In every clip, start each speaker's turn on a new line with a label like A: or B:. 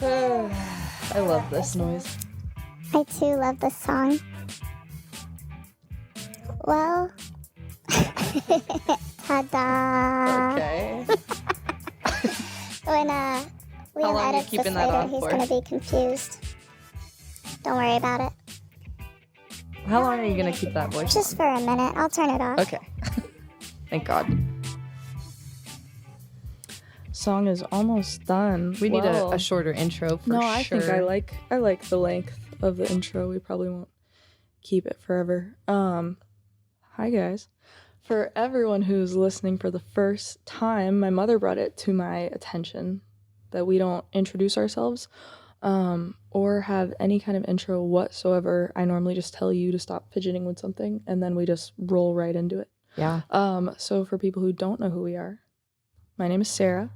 A: I love this noise.
B: I too love this song. Well, ta-da!
A: Okay.
B: When
A: How long
B: Liam
A: are you
B: edits this
A: keeping that
B: later,
A: on
B: he's
A: for?
B: gonna be confused. Don't worry about it.
A: How long are you going to keep that voice
B: Just for a minute. I'll turn it off.
A: on? Okay. Thank God. Song is almost done.
C: We need a shorter intro for sure.
A: No, I think I like the length of the intro. We probably won't keep it forever. Hi guys. For everyone who's listening for the first time, my mother brought it to my attention that we don't introduce ourselves or have any kind of intro whatsoever. I normally just tell you to stop fidgeting with something and then we just roll right into it.
C: Yeah.
A: So for people who don't know who we are, my name is Sarah.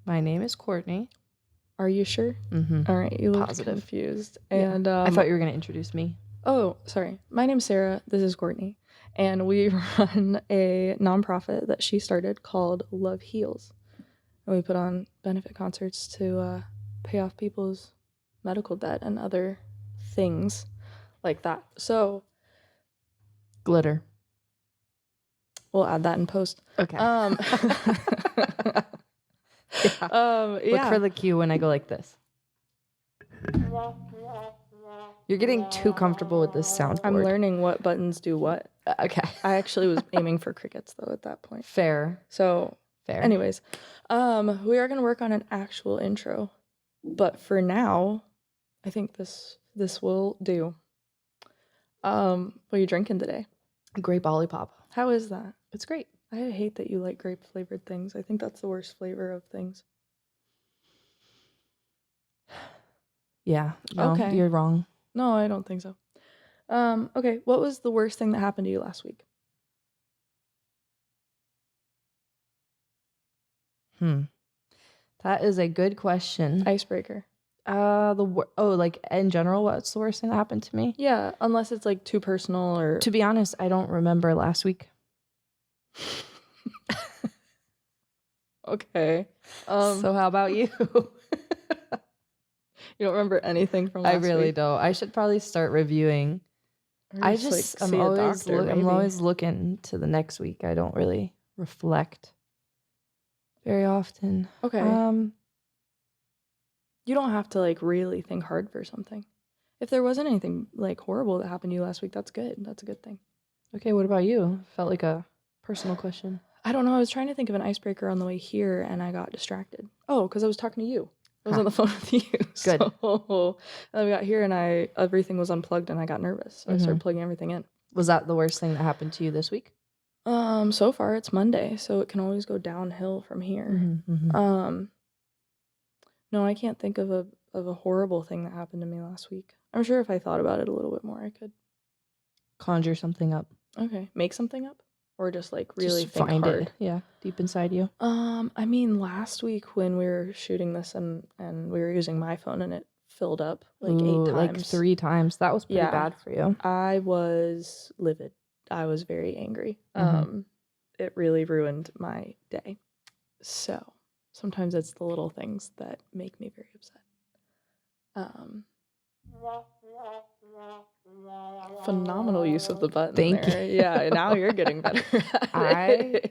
C: My name is Courtney.
A: Are you sure?
C: Mm-hmm.
A: All right, you look
C: Positive.
A: confused.
C: Yeah.
A: And
C: I thought you were going to introduce me.
A: Oh, sorry. My name's Sarah. This is Courtney. And we run a nonprofit that she started called Love Heals. And we put on benefit concerts to pay off people's medical debt and other things like that. So
C: Glitter.
A: we'll add that in post.
C: Okay.
A: Yeah.
C: Look for the cue when I go like this. You're getting too comfortable with this soundboard.
A: I'm learning what buttons do what.
C: Okay.
A: I actually was aiming for crickets though at that point.
C: Fair.
A: So
C: Fair.
A: anyways, we are going to work on an actual intro. But for now, I think this will do. What are you drinking today?
C: Grape Olipop.
A: How is that?
C: It's great.
A: I hate that you like grape flavored things. I think that's the worst flavor of things.
C: Yeah. No,
A: Okay.
C: You're wrong.
A: No, I don't think so. Okay, what was the worst thing that happened to you last week?
C: That is a good question.
A: Icebreaker.
C: Like in general, what's the worst thing that happened to me?
A: Yeah, unless it's like too personal or...
C: To be honest, I don't remember last week.
A: Okay.
C: So how about you?
A: You don't remember anything from last week?
C: I really don't. I should probably start reviewing.
A: Or
C: I
A: just,
C: just
A: like,
C: I'm
A: see a
C: always
A: doctor,
C: I'm
A: maybe.
C: always looking to the next week. I don't really reflect very often.
A: Okay. You don't have to like really think hard for something. If there wasn't anything like horrible that happened to you last week, that's good. That's a good thing.
C: Okay, what about you? Felt like a personal question.
A: I don't know. I was trying to think of an icebreaker on the way here and I got distracted. Oh, because I was talking to you. I was on the phone with you.
C: Good.
A: So, and then we got here and everything was unplugged and I got nervous. So I started plugging everything in.
C: Was that the worst thing that happened to you this week?
A: So far it's Monday, so it can always go downhill from here. No, I can't think of a horrible thing that happened to me last week. I'm sure if I thought about it a little bit more, I could
C: Conjure something up.
A: Okay, make something up, or just like really
C: Just
A: think
C: find
A: hard.
C: it. Yeah, deep inside you.
A: I mean, last week when we were shooting this and we were using my phone and it filled up like 8 times,
C: like 3 times. That was pretty
A: Yeah.
C: bad for you.
A: I was livid. I was very angry. It really ruined my day. So sometimes it's the little things that make me very upset. Phenomenal use of the button.
C: Thank
A: there. You. Yeah, now you're getting better.
C: I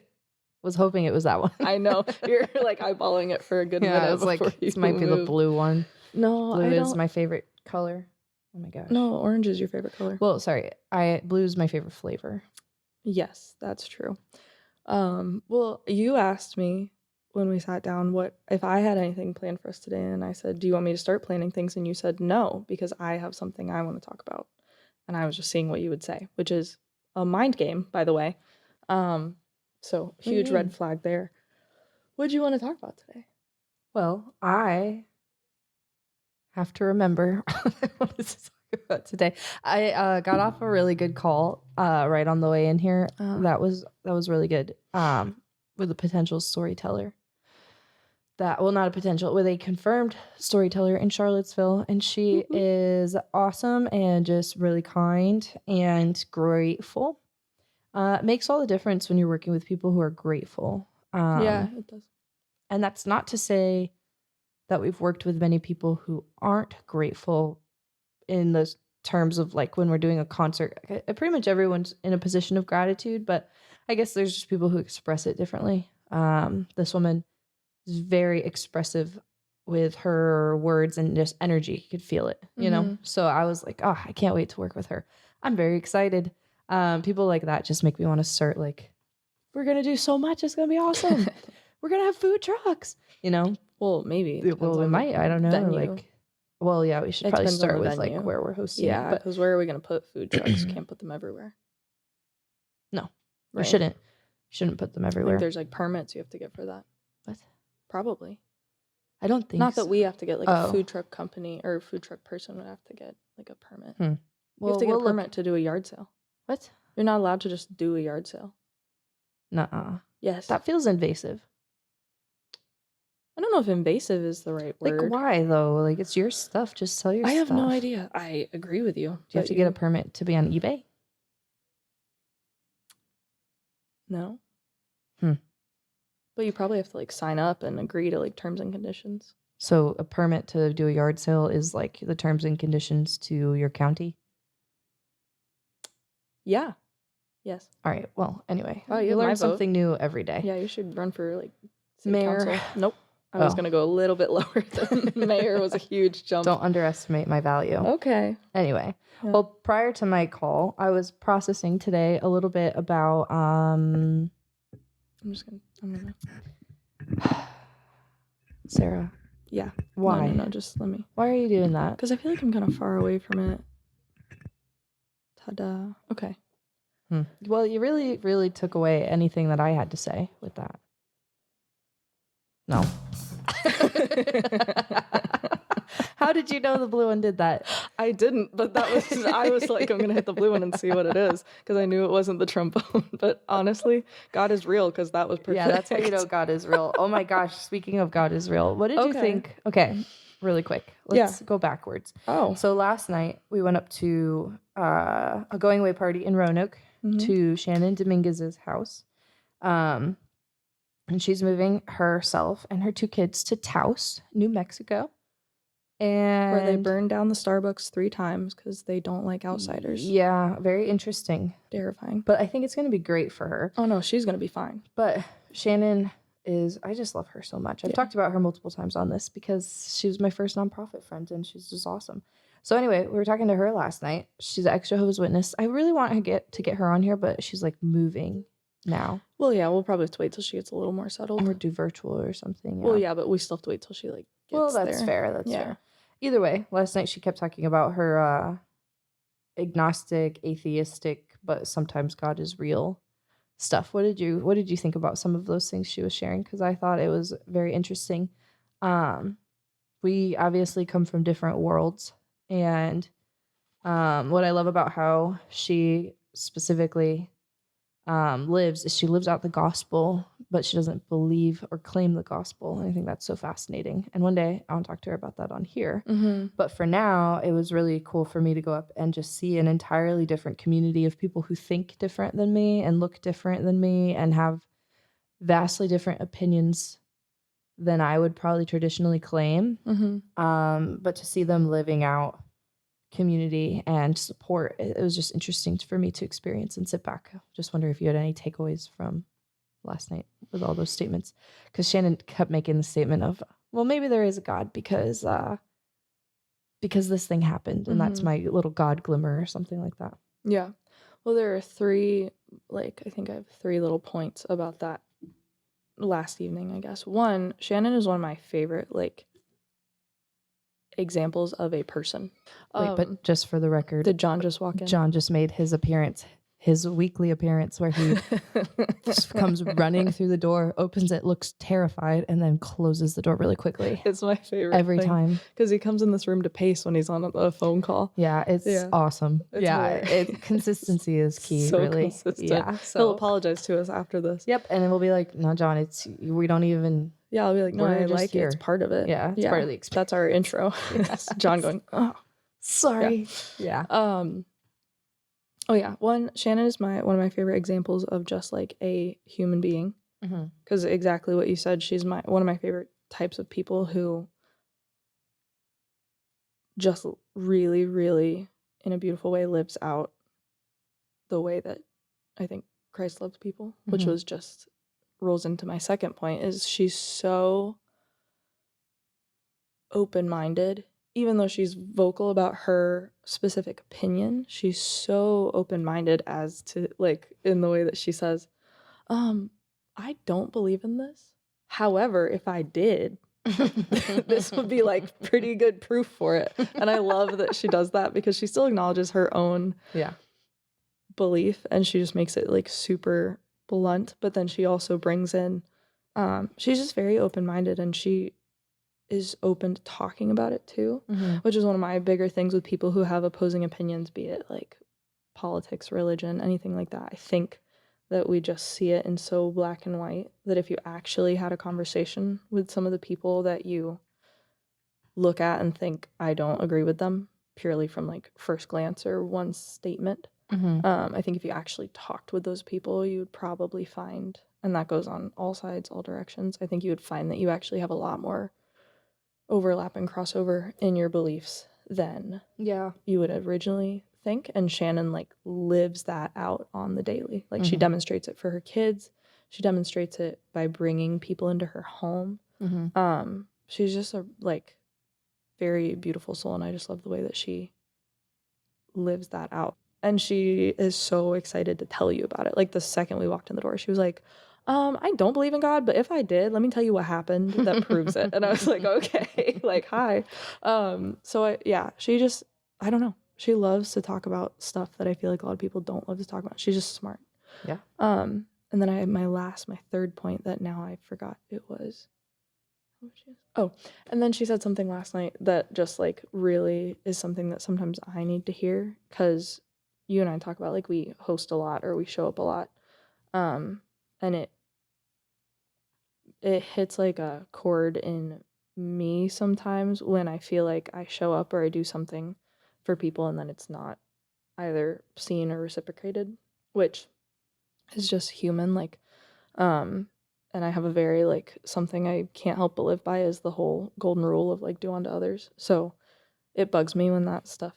C: was hoping it was that one.
A: I know you're like eyeballing it for a good minute.
C: I was like, this might be the blue one.
A: No,
C: Blue
A: I
C: is
A: don't.
C: my favorite color. Oh my gosh.
A: No, orange is your favorite color.
C: Well, sorry. Blue is my favorite flavor.
A: Yes, that's true. Well, you asked me when we sat down what if I had anything planned for us today, and I said, "Do you want me to start planning things?" And you said no because I have something I want to talk about, and I was just seeing what you would say, which is a mind game, by the way. So huge red flag there. What do you want to talk about today?
C: Well, I have to remember what I wanted to talk about today. I got off a really good call right on the way in here. That was really good. With a potential storyteller. Not a potential, with a confirmed storyteller in Charlottesville, and she is awesome and just really kind and grateful. It makes all the difference when you're working with people who are grateful.
A: Yeah, it does.
C: And that's not to say that we've worked with many people who aren't grateful in those terms of like when we're doing a concert. Pretty much everyone's in a position of gratitude, but I guess there's just people who express it differently. This woman is very expressive with her words and just energy. You could feel it, you know? So I was like, oh, I can't wait to work with her. I'm very excited. People like that just make me want to start like, we're going to do so much. It's going to be awesome. We're going to have food trucks, you know?
A: Well, maybe.
C: Well, we might. I don't know.
A: Venue.
C: Like, well, yeah, we should
A: It
C: probably
A: depends on
C: start
A: the
C: with
A: venue.
C: like where we're hosting
A: Yeah,
C: it. But
A: because where are we going to put food trucks? Can't put them everywhere.
C: no, we
A: Right.
C: shouldn't put them
A: I
C: everywhere.
A: think there's like permits you have to get for that.
C: What?
A: Probably.
C: I don't think
A: Not
C: so.
A: that we have to get like
C: Oh.
A: a food truck company or a food truck person would have to get like a permit.
C: Well,
A: You have to get
C: we'll
A: a
C: look-
A: permit to do a yard sale.
C: What?
A: You're not allowed to just do a yard sale.
C: Nuh-uh.
A: Yes.
C: That feels invasive.
A: I don't know if invasive is the right
C: Like,
A: word.
C: why though? Like, it's your stuff. Just sell your
A: I
C: stuff.
A: have no idea. I agree with you.
C: Do you have to get a permit to be on eBay?
A: No.
C: Hmm.
A: But you probably have to like sign up and agree to like terms and conditions.
C: So a permit to do a yard sale is like the terms and conditions to your county?
A: Yeah. Yes.
C: All right. Well, anyway,
A: Oh, you
C: you
A: have my
C: learn
A: vote.
C: something new every day.
A: Yeah, you should run for like city
C: Mayor.
A: council. Nope. I was
C: Oh.
A: gonna go a little bit lower than mayor was a huge jump.
C: Don't underestimate my value.
A: Okay.
C: Anyway,
A: Yeah.
C: well, prior to my call, I was processing today a little bit about
A: I'm gonna
C: Sarah.
A: Yeah.
C: Why?
A: No, just let me.
C: Why are you doing that?
A: Because I feel like I'm kind of far away from it. Ta-da. Okay.
C: Well, you really, really took away anything that I had to say with that. No. How did you know the blue one did that?
A: I didn't, but that was I was like, I'm gonna hit the blue one and see what it is because I knew it wasn't the trombone. But honestly, God is real because that was perfect.
C: Yeah, that's how you know God is real. Oh my gosh, speaking of God is real, what did you
A: Okay.
C: think? Okay, really quick. Let's go backwards.
A: Oh.
C: So last night we went up to a going away party in Roanoke to Shannon Dominguez's house. And she's moving herself and her 2 kids to Taos, New Mexico. And
A: Where they burned down the Starbucks 3 times because they don't like outsiders.
C: Yeah, very interesting.
A: Terrifying.
C: But I think it's going to be great for her.
A: Oh no, she's gonna be fine.
C: But Shannon I just love her so much. I've talked about her multiple times on this because she was my first nonprofit friend and she's just awesome. So anyway, we were talking to her last night. She's an extra Jehovah's Witness. I really want to get her on here, but she's like moving now.
A: Well, yeah, we'll probably have to wait till she gets a little more settled.
C: Or do virtual or something.
A: Well, yeah, but we still have to wait till she like gets
C: Well, that's
A: there.
C: fair. That's
A: Yeah.
C: fair. Either way, last night she kept talking about her agnostic, atheistic, but sometimes God is real stuff. What did you think about some of those things she was sharing? Because I thought it was very interesting. We obviously come from different worlds, and what I love about how she specifically lives is she lives out the gospel, but she doesn't believe or claim the gospel. And I think that's so fascinating. And one day I want to talk to her about that on here.
A: Mm-hmm.
C: But for now, it was really cool for me to go up and just see an entirely different community of people who think different than me and look different than me and have vastly different opinions than I would probably traditionally claim.
A: Mm-hmm.
C: But to see them living out community and support, it was just interesting for me to experience and sit back. Just wonder if you had any takeaways from last night with all those statements, because Shannon kept making the statement of, well, maybe there is a God because this thing happened and that's my little God glimmer or something like that.
A: Yeah. Well, there are 3, like, I think I have 3 little points about that last evening, I guess. 1, Shannon is one of my favorite, like, examples of a person.
C: Wait, but just for the record,
A: Did John just walk in?
C: John just made his weekly appearance where he just comes running through the door, opens it, looks terrified, and then closes the door really quickly.
A: It's my favorite
C: Every time.
A: because he comes in this room to pace when he's on a phone call.
C: Yeah, it's awesome.
A: It's hilarious.
C: Consistency is key,
A: So
C: really.
A: consistent.
C: Yeah,
A: He'll apologize to us after this.
C: Yep, and then we'll be like, no, John, we don't even.
A: Yeah, I'll be like, no,
C: We're
A: I
C: just
A: like
C: here.
A: it. It's part of it.
C: Yeah, it's part of the experience.
A: That's our intro.
C: Yes.
A: John going, oh.
C: Sorry. Yeah.
A: Oh yeah, Shannon is one of my favorite examples of just like a human being. Because exactly what you said, she's one of my favorite types of people who just really, really, in a beautiful way, lives out the way that I think Christ loves people, which was just rolls into my second point, is she's so open-minded. Even though she's vocal about her specific opinion, she's so open-minded as to, like, in the way that she says, I don't believe in this. However, if I did, this would be like pretty good proof for it. And I love that she does that because she still acknowledges her own belief and she just makes it like super blunt. But then she also brings in, she's just very open-minded and she is open to talking about it too, which is one of my bigger things with people who have opposing opinions, be it like politics, religion, anything like that. I think that we just see it in so black and white that if you actually had a conversation with some of the people that you look at and think, I don't agree with them purely from like first glance or one statement, I think if you actually talked with those people, you would probably find, and that goes on all sides, all directions, I think you would find that you actually have a lot more overlap and crossover in your beliefs than you would originally think. And Shannon like lives that out on the daily. Like she demonstrates it for her kids. She demonstrates it by bringing people into her home. She's just a like very beautiful soul, and I just love the way that she lives that out. And she is so excited to tell you about it. Like the second we walked in the door, she was like, I don't believe in God, but if I did, let me tell you what happened that proves it. And I was like, okay, like, hi. She just, I don't know. She loves to talk about stuff that I feel like a lot of people don't love to talk about. She's just smart.
C: Yeah.
A: And then I had my third point that now I forgot it was. Oh, and then she said something last night that just like really is something that sometimes I need to hear, because you and I talk about like we host a lot or we show up a lot. And it hits like a chord in me sometimes when I feel like I show up or I do something for people and then it's not either seen or reciprocated, which is just human. Like, and I have a very like something I can't help but live by is the whole golden rule of like do unto others. So it bugs me when that stuff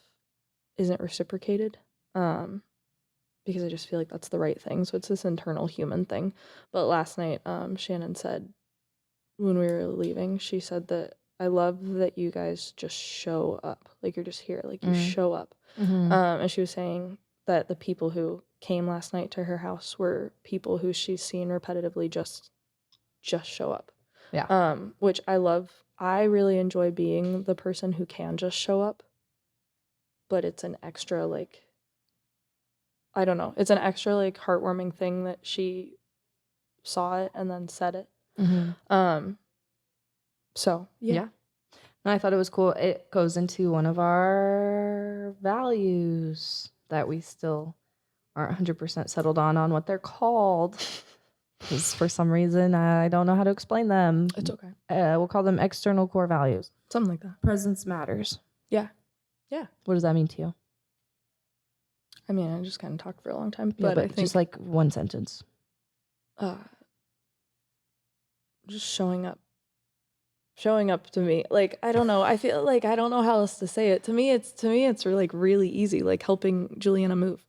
A: isn't reciprocated. Because I just feel like that's the right thing. So it's this internal human thing. But last night, Shannon said when we were leaving, she said that I love that you guys just show up. Like you're just here. Like you show up. And she was saying that the people who came last night to her house were people who she's seen repetitively just show up.
C: Yeah.
A: Which I love. I really enjoy being the person who can just show up. But it's an extra like, I don't know. It's an extra like heartwarming thing that she saw it and then said it. So yeah.
C: And I thought it was cool. It goes into one of our values that we still aren't 100% settled on what they're called. Because for some reason I don't know how to explain them.
A: It's okay.
C: We'll call them external core values.
A: Something like that.
C: Presence matters.
A: Yeah.
C: What does that mean to you?
A: I mean, I just kind of talked for a long time,
C: But
A: I think
C: just like one sentence.
A: Just showing up. Showing up to me. Like, I don't know. I feel like I don't know how else to say it. To me it's like really easy, like helping Juliana move.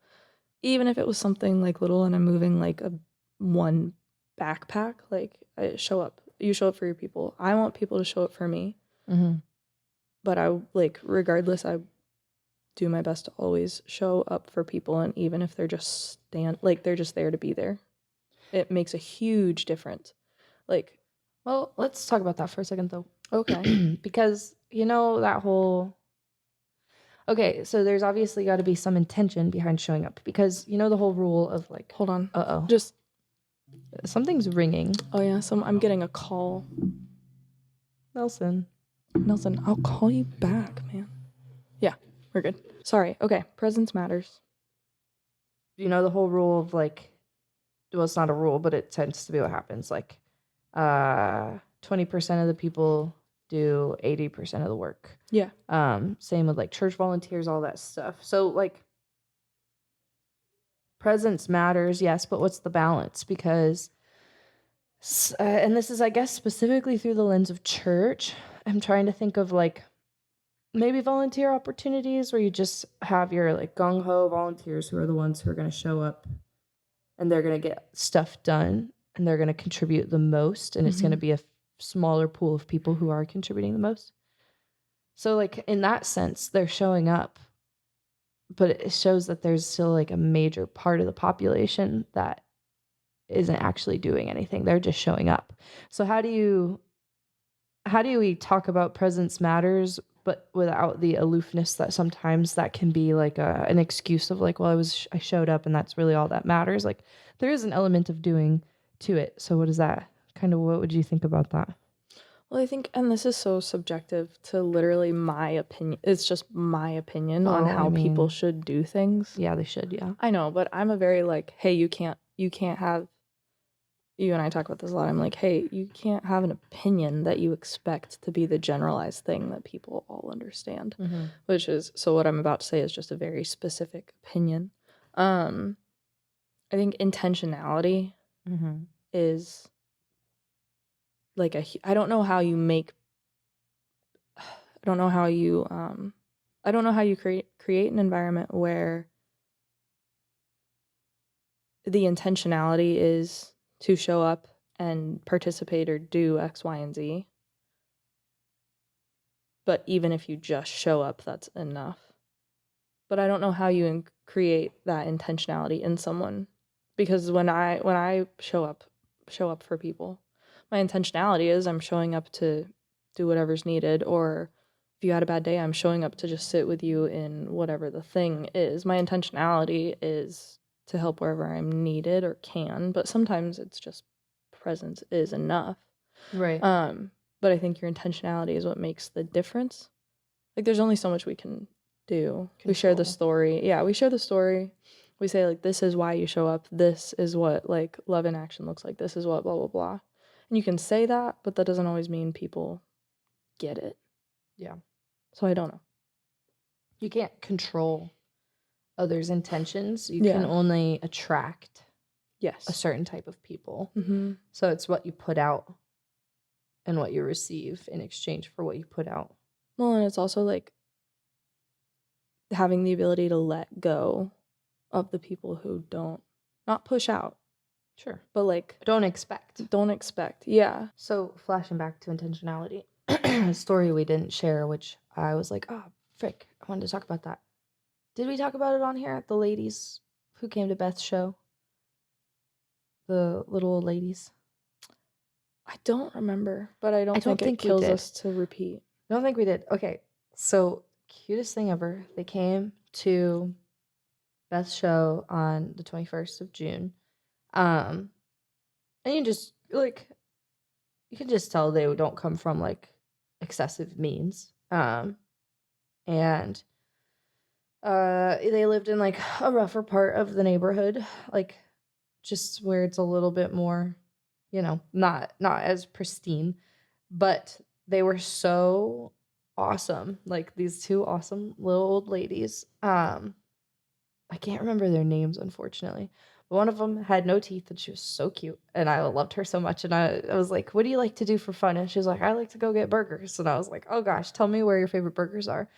A: Even if it was something like little and I'm moving like a one backpack, like I show up. You show up for your people. I want people to show up for me. But I like regardless, I do my best to always show up for people, and even if they're just they're just there to be there, it makes a huge difference. Like,
C: well, let's talk about that for a second though.
A: Okay.
C: Because you know that whole okay, so there's obviously got to be some intention behind showing up, because you know the whole rule of like,
A: hold on.
C: Uh-oh.
A: Just
C: something's ringing.
A: Oh yeah, I'm getting a call.
C: Nelson,
A: I'll call you back, man. Yeah, we're good. Sorry. Okay, presence matters.
C: You know the whole rule of like, well, it's not a rule, but it tends to be what happens. Like, 20% of the people do 80% of the work.
A: Yeah.
C: Same with like church volunteers, all that stuff. So like, presence matters, yes, but what's the balance? Because, and this is, I guess, specifically through the lens of church. I'm trying to think of like maybe volunteer opportunities where you just have your like gung-ho volunteers who are the ones who are going to show up and they're going to get stuff done and they're going to contribute the most, and it's going to be a smaller pool of people who are contributing the most. So like in that sense, they're showing up, but it shows that there's still like a major part of the population that isn't actually doing anything. They're just showing up. So how do we talk about presence matters, but without the aloofness that sometimes that can be like an excuse of like, well, I showed up and that's really all that matters. Like there is an element of doing to it. So what is that? Kind of what would you think about that?
A: Well, I think, and this is so subjective to literally my opinion. It's just my opinion on
C: Well, I
A: how people
C: mean-
A: should do things.
C: Yeah, they should. Yeah.
A: I know, but I'm a very like, hey, you can't have, you and I talk about this a lot. I'm like, hey, you can't have an opinion that you expect to be the generalized thing that people all understand, which is, so what I'm about to say is just a very specific opinion. I think intentionality is like I don't know how you make, I don't know how you create an environment where the intentionality is to show up and participate or do X, Y, and Z. But even if you just show up, that's enough. But I don't know how you create that intentionality in someone, because when I show up for people, my intentionality is I'm showing up to do whatever's needed, or if you had a bad day, I'm showing up to just sit with you in whatever the thing is. My intentionality is to help wherever I'm needed or can, but sometimes it's just presence is enough.
C: Right.
A: But I think your intentionality is what makes the difference. Like there's only so much we can do. We share the story. Yeah, we share the story. We say like, this is why you show up. This is what like love in action looks like. This is what blah blah blah. And you can say that, but that doesn't always mean people get it.
C: Yeah.
A: So I don't know.
C: You can't control others' intentions. You
A: Yeah.
C: can only attract
A: Yes.
C: a certain type of people.
A: Mm-hmm.
C: So it's what you put out and what you receive in exchange for what you put out.
A: Well, and it's also like having the ability to let go of the people who don't, not push out.
C: Sure.
A: But like
C: don't expect.
A: Yeah.
C: So flashing back to intentionality, a story we didn't share, which I was like, oh, frick, I wanted to talk about that. Did we talk about it on here? The ladies who came to Beth's show? The little old ladies?
A: I don't remember, but I don't think it kills us to repeat.
C: I don't think we did. Okay, so cutest thing ever. They came to Beth's show on the 21st of June. And you just, like, you can just tell they don't come from, like, excessive means. And they lived in, like, a rougher part of the neighborhood, like, just where it's a little bit more, you know, not as pristine. But they were so awesome. Like, these two awesome little old ladies. I can't remember their names, unfortunately. But one of them had no teeth, and she was so cute. And I loved her so much. And I was like, what do you like to do for fun? And she was like, I like to go get burgers. And I was like, oh, gosh, tell me where your favorite burgers are.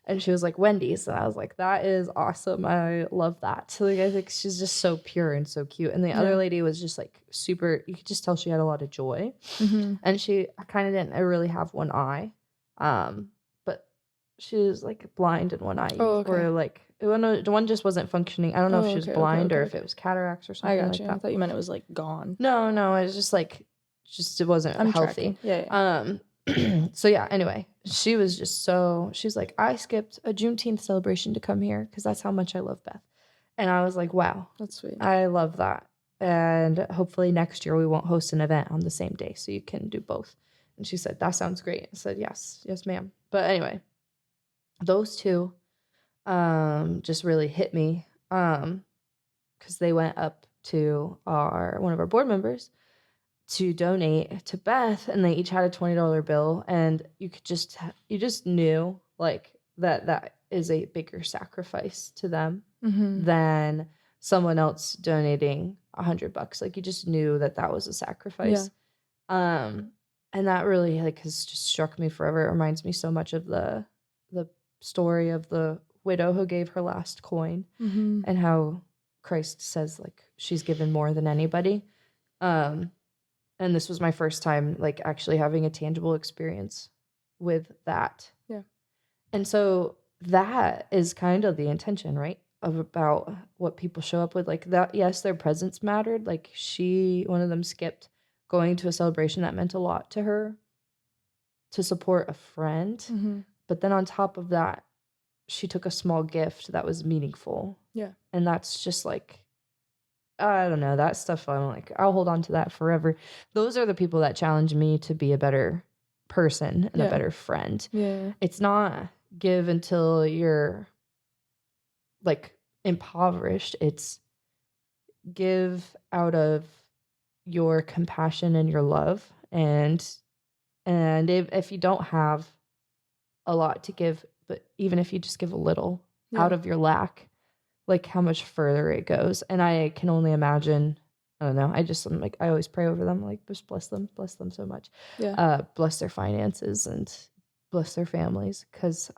C: And she was like, Wendy's. And I was like, that is awesome. I love that. So like, I think she's just so pure and so cute. And the other lady was just like super, you could just tell she had a lot of joy.
A: Mm-hmm.
C: And she kind of didn't really have one eye. But she was like blind in one eye.
A: Oh, okay.
C: Or like, one just wasn't functioning. I don't know if she was blind or if it was cataracts or something.
A: I got
C: like
A: you.
C: that.
A: I thought you meant it was like gone.
C: No, it was just like, it wasn't healthy.
A: Tracking. Yeah.
C: So yeah, anyway, she was just so, she's like, I skipped a Juneteenth celebration to come here because that's how much I love Beth. And I was like, wow.
A: That's sweet.
C: I love that. And hopefully next year we won't host an event on the same day so you can do both. And she said, that sounds great. I said, yes, ma'am. But anyway, those two just really hit me because they went up to one of our board members to donate to Beth, and they each had a $20 bill, and you just knew like that is a bigger sacrifice to them than someone else donating $100. Like you just knew that was a sacrifice. And that really like has just struck me forever. It reminds me so much of the story of the widow who gave her last coin and how Christ says like she's given more than anybody. And this was my first time like actually having a tangible experience with that.
A: Yeah.
C: And so that is kind of the intention, right? Of about what people show up with. Like that, yes, their presence mattered. Like one of them skipped going to a celebration that meant a lot to her to support a friend. But then on top of that, she took a small gift that was meaningful.
A: Yeah.
C: And that's just like, I don't know, that stuff. I'm like, I'll hold on to that forever. Those are the people that challenge me to be a better person and a better friend.
A: Yeah.
C: It's not give until you're like impoverished. It's give out of your compassion and your love. And if you don't have a lot to give, but even if you just give a little out of your lack, like how much further it goes. And I can only imagine, I don't know, I'm like, I always pray over them, like just bless them so much.
A: Yeah.
C: Bless their finances and bless their families. Cause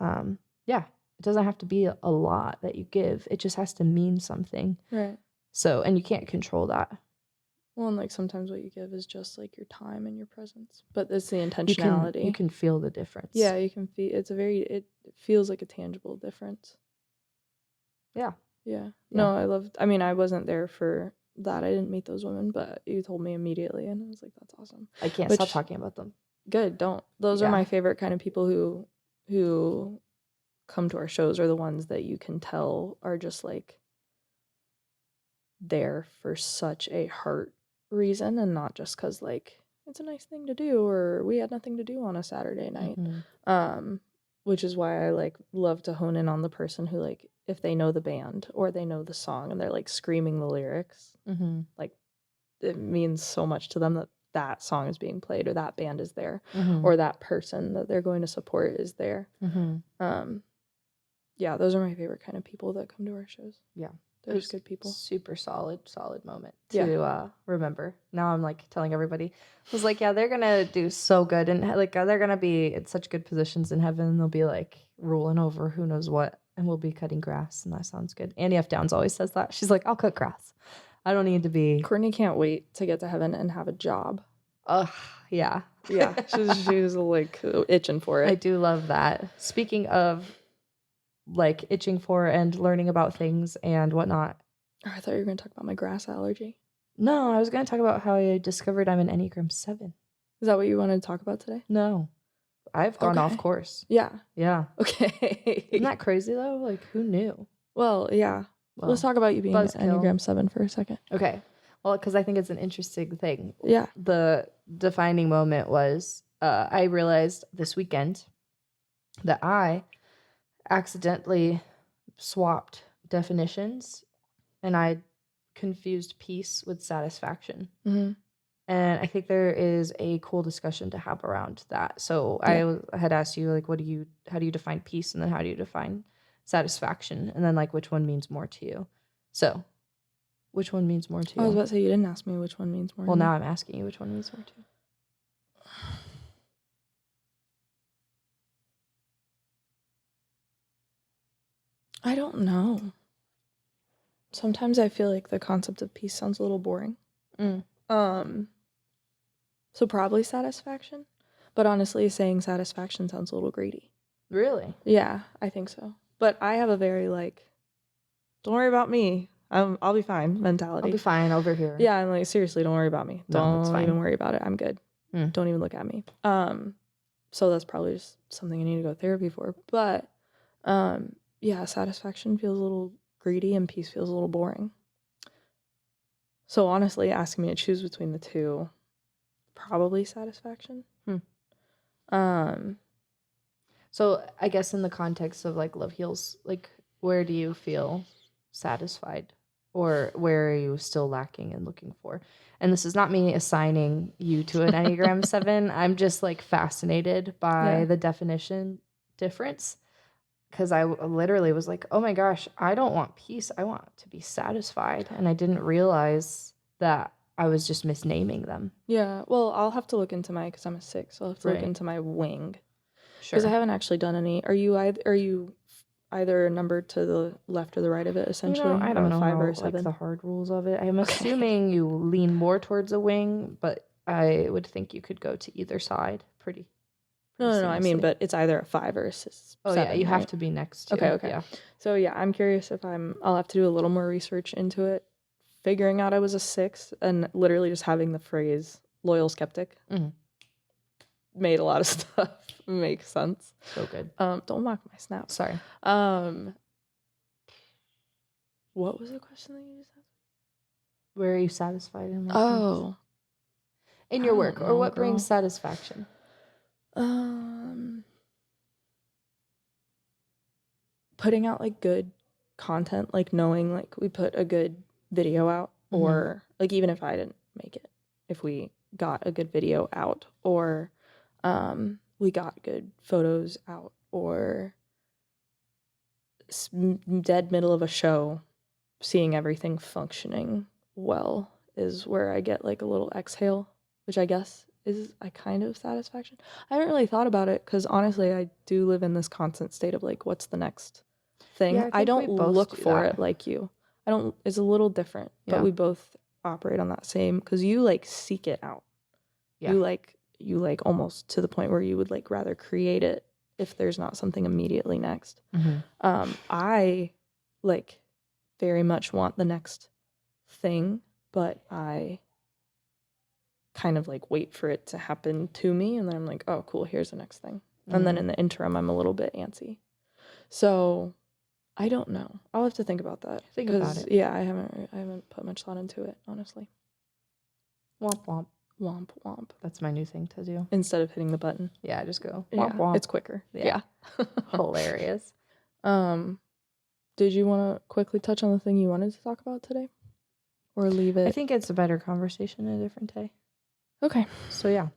C: it doesn't have to be a lot that you give. It just has to mean something.
A: Right.
C: So, and you can't control that.
A: Well, and like sometimes what you give is just like your time and your presence, but it's the intentionality.
C: You can feel the difference.
A: Yeah, you can feel. It feels like a tangible difference.
C: Yeah.
A: Yeah. No, I wasn't there for that. I didn't meet those women, but you told me immediately, and I was like, that's awesome.
C: I can't stop talking about them.
A: Good. Don't. Those are my favorite kind of people who come to our shows, are the ones that you can tell are just like there for such a heart reason, and not just because like it's a nice thing to do or we had nothing to do on a Saturday night. Which is why I like love to hone in on the person who, like, if they know the band or they know the song and they're like screaming the lyrics, like it means so much to them that that song is being played or that band is there or that person that they're going to support is there. Yeah, those are my favorite kind of people that come to our shows.
C: Yeah.
A: They're just good people.
C: Super solid moment to remember. Now I'm like telling everybody, I was like, yeah, they're gonna do so good and like they're gonna be in such good positions in heaven. They'll be like ruling over who knows what, and we'll be cutting grass, and that sounds good. Annie F. Downs always says that. She's like, I'll cut grass. I don't need to be.
A: Courtney can't wait to get to heaven and have a job.
C: Yeah.
A: Yeah, she's like itching for it.
C: I do love that. Speaking of like itching for and learning about things and whatnot.
A: Oh, I thought you were going to talk about my grass allergy.
C: No, I was going to talk about how I discovered I'm an Enneagram 7.
A: Is that what you wanted to talk about today?
C: No. I've gone off course.
A: Yeah.
C: Yeah.
A: Okay.
C: Isn't that crazy though? Like who knew?
A: Well, yeah. Well, let's talk about you being an Enneagram 7 for a second.
C: Okay. Well, because I think it's an interesting thing.
A: Yeah.
C: The defining moment was I realized this weekend that I accidentally swapped definitions and I confused peace with satisfaction. And I think there is a cool discussion to have around that. So I had asked you, like, how do you define peace? And then how do you define satisfaction? And then like, which one means more to you? So which one means more to you?
A: I was about to say, you didn't ask me which one means more.
C: Well, now I'm asking you which one means more to you.
A: I don't know. Sometimes I feel like the concept of peace sounds a little boring. So probably satisfaction. But honestly, saying satisfaction sounds a little greedy.
C: Really?
A: Yeah, I think so. But I have a very like, don't worry about me. I'll be fine mentality.
C: I'll be fine over here.
A: Yeah, I'm like, seriously, don't worry about me. Don't even worry about it. I'm good. Don't even look at me. So that's probably just something I need to go to therapy for. But yeah, satisfaction feels a little greedy and peace feels a little boring. So honestly, asking me to choose between the two, probably satisfaction.
C: So I guess in the context of like Love Heals, like where do you feel satisfied or where are you still lacking and looking for? And this is not me assigning you to an Enneagram 7. I'm just like fascinated by the definition difference. Because I literally was like, oh my gosh, I don't want peace. I want to be satisfied. And I didn't realize that I was just misnaming them.
A: Yeah, well, I'll have to look into because I'm a 6, so I'll have to look into my wing. Because
C: Sure.
A: I haven't actually done any. Are you either numbered to the left or the right of it, essentially?
C: I
A: I'm
C: don't
A: a
C: know
A: 5 or
C: how,
A: a 7.
C: the hard rules of it. I'm
A: Okay.
C: assuming you lean more towards a wing, but I would think you could go to either side pretty
A: No. I mean,
C: seamlessly.
A: but it's either a 5 or a 7.
C: Oh, yeah, you have
A: right?
C: to be next to.
A: Okay.
C: Yeah.
A: So yeah, I'm curious if I'll have to do a little more research into it. Figuring out I was a 6 and literally just having the phrase loyal skeptic
C: Mhm.
A: made a lot of stuff make sense.
C: So good.
A: Don't mock my snap.
C: Sorry.
A: What was the question that you just asked?
C: Where are you satisfied in life?
A: Oh,
C: In
A: I
C: your
A: don't
C: work, or
A: know,
C: what brings
A: girl.
C: satisfaction?
A: Putting out like good content, like knowing like we put a good video out, or like even if I didn't make it, if we got a good video out, or we got good photos out, or dead middle of a show, seeing everything functioning well is where I get like a little exhale, which I guess is a kind of satisfaction. I haven't really thought about it because honestly, I do live in this constant state of like, what's the next thing?
C: Yeah, I
A: I
C: think
A: don't
C: we both
A: look
C: do
A: for
C: that.
A: it like you. I don't, it's a little different, but
C: Yeah.
A: we both operate on that same, because you like seek it out.
C: Yeah.
A: You like almost to the point where you would like rather create it if there's not something immediately next. I like very much want the next thing, but I kind of like wait for it to happen to me, and then I'm like, oh cool, here's the next thing. And then in the interim I'm a little bit antsy. So I don't know. I'll have to think about that.
C: Think about it.
A: Yeah, I haven't put much thought into it, honestly.
C: Womp womp.
A: Womp womp.
C: That's my new thing to do.
A: Instead of hitting the button.
C: Yeah, just go
A: Yeah,
C: womp womp.
A: it's quicker.
C: Yeah. Hilarious.
A: Did you want to quickly touch on the thing you wanted to talk about today? Or leave it?
C: I think it's a better conversation a different day.
A: Okay.
C: So yeah.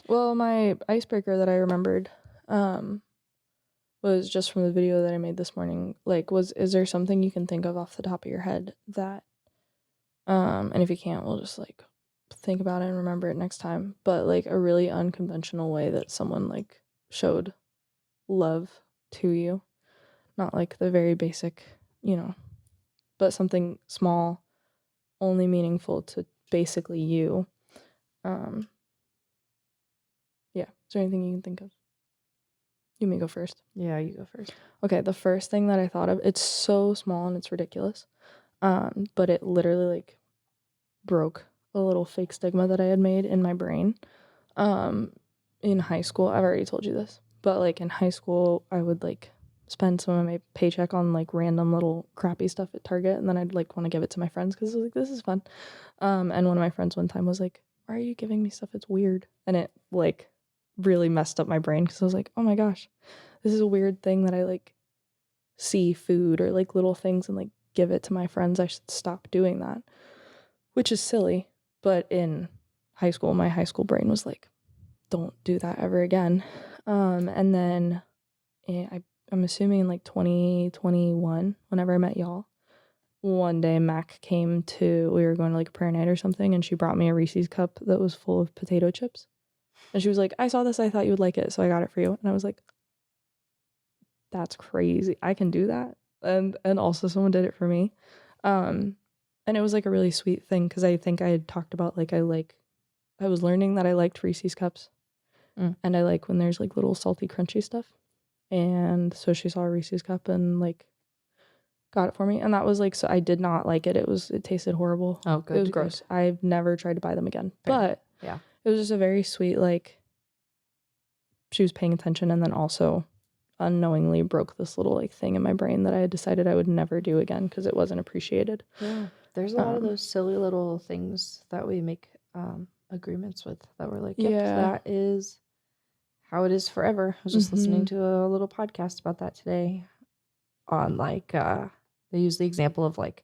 A: Well, my icebreaker that I remembered was just from the video that I made this morning. Like, is there something you can think of off the top of your head that, and if you can't, we'll just like think about it and remember it next time. But like a really unconventional way that someone like showed love to you, not like the very basic, but something small, only meaningful to basically you. Yeah. Is there anything you can think of? You may go first.
C: Yeah, you go first.
A: Okay, the first thing that I thought of, it's so small and it's ridiculous. But it literally like broke a little fake stigma that I had made in my brain. In high school, I've already told you this, but like in high school, I would like spend some of my paycheck on like random little crappy stuff at Target, and then I'd like want to give it to my friends because I was like, this is fun. And one of my friends one time was like, why are you giving me stuff? It's weird. And it like really messed up my brain because I was like, oh my gosh, this is a weird thing that I like see food or like little things and like give it to my friends. I should stop doing that, which is silly. But in high school, my high school brain was like, don't do that ever again. And then I'm assuming in like 2021, whenever I met y'all, one day Mac we were going to like a prayer night or something, and she brought me a Reese's cup that was full of potato chips. And she was like, I saw this, I thought you would like it, so I got it for you. And I was like, that's crazy. I can do that. And also someone did it for me. And it was like a really sweet thing because I think I had talked about like I was learning that I liked Reese's cups. And I like when there's like little salty crunchy stuff. And so she saw a Reese's cup and like got it for me. And that was like, so I did not like it. It tasted horrible.
C: Oh, good.
A: It was gross. I've never tried to buy them again.
C: Fair.
A: But
C: yeah,
A: it was just a very sweet, like, she was paying attention and then also unknowingly broke this little like thing in my brain that I had decided I would never do again because it wasn't appreciated.
C: Yeah. There's a lot of those silly little things that we make agreements with that we're like, yep, that is how it is forever. I was just listening to a little podcast about that today on like they use the example of like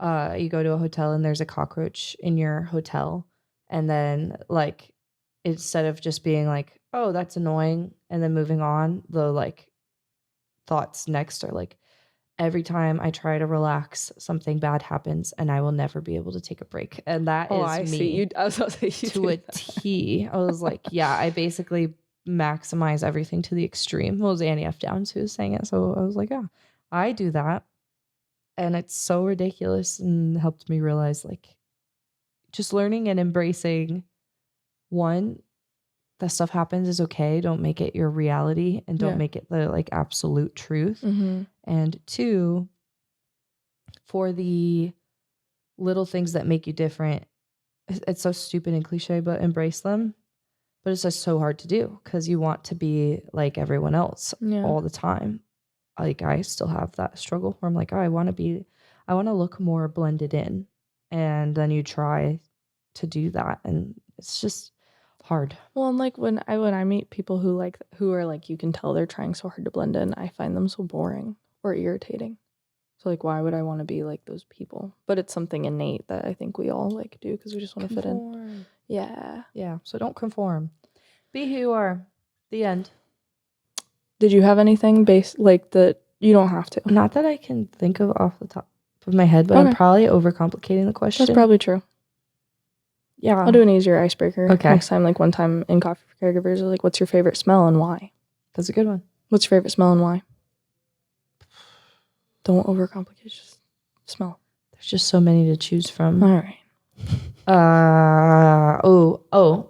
C: you go to a hotel and there's a cockroach in your hotel, and then like instead of just being like, oh, that's annoying, and then moving on, the like thoughts next are like, every time I try to relax, something bad happens and I will never be able to take a break. And that is
A: I
C: me
A: see. I was about to say
C: to a T. I was like, yeah, I basically maximize everything to the extreme. Well, it was Annie F. Downs who was saying it. So I was like, yeah, I do that. And it's so ridiculous, and helped me realize, like, just learning and embracing, one, that stuff happens is okay. Don't make it your reality, and don't make it the like absolute truth.
A: Mm-hmm.
C: And two, for the little things that make you different, it's so stupid and cliche, but embrace them. But it's just so hard to do because you want to be like everyone else all the time. Like, I still have that struggle where I'm like, oh, I want to look more blended in. And then you try to do that, and it's just hard.
A: Well, and like when I meet people who are like, you can tell they're trying so hard to blend in, I find them so boring or irritating. So like, why would I want to be like those people? But it's something innate that I think we all like do because we just want to fit in. Yeah.
C: Yeah. So don't conform. Be who you are. The end.
A: Did you have anything based like that? You don't have to.
C: Not that I can think of off the top of my head, but I'm probably overcomplicating the question.
A: That's probably true.
C: Yeah.
A: I'll do an easier icebreaker next time. Like one time in Coffee for Caregivers, like, what's your favorite smell and why?
C: That's a good one.
A: What's your favorite smell and why? Don't overcomplicate. Just smell.
C: There's just so many to choose from.
A: All right.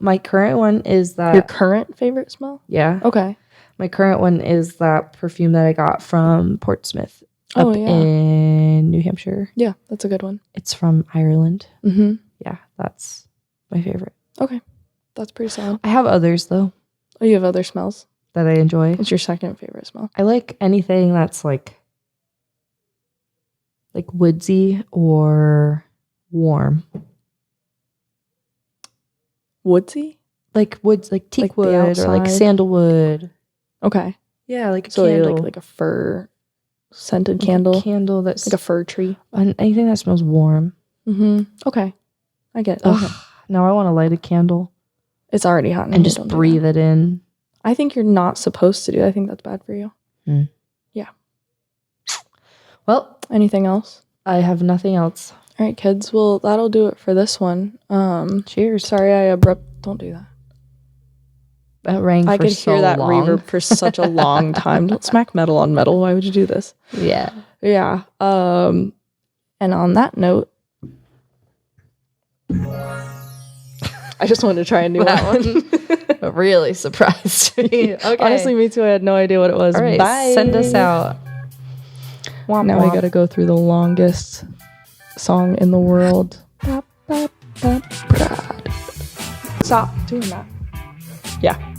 C: My current one is that.
A: Your current favorite smell?
C: Yeah.
A: Okay.
C: My current one is that perfume that I got from Portsmouth up in New Hampshire.
A: Yeah, that's a good one.
C: It's from Ireland.
A: Mm-hmm.
C: Yeah, that's my favorite.
A: Okay. That's pretty solid.
C: I have others, though.
A: Oh, you have other smells?
C: That I enjoy.
A: What's your second favorite smell?
C: I like anything that's like woodsy or warm.
A: Woodsy?
C: Like woods, like teak wood or like sandalwood.
A: Okay.
C: Yeah, like a
A: so
C: candle.
A: like a fir scented candle.
C: A candle that's
A: like a fir tree.
C: Anything that smells warm.
A: Mm-hmm. Okay. I get it. Okay.
C: Now I want to light a candle.
A: It's already hot.
C: And just breathe it in.
A: I think you're not supposed to do. I think that's bad for you. Yeah.
C: Well,
A: anything else?
C: I have nothing else.
A: All right, kids. Well, that'll do it for this one.
C: Cheers.
A: Sorry, don't do that.
C: That rang
A: I
C: for
A: could
C: so
A: hear that
C: long.
A: reverb for such a long time. Don't smack metal on metal. Why would you do this?
C: Yeah.
A: Yeah. And on that note, I just wanted to try a new one.
C: Really surprised me. Okay.
A: Honestly, me too. I had no idea what it was.
C: All right,
A: bye.
C: Send us out.
A: Womp, now womp. We got to go through the longest song in the world. Stop doing that. Yeah.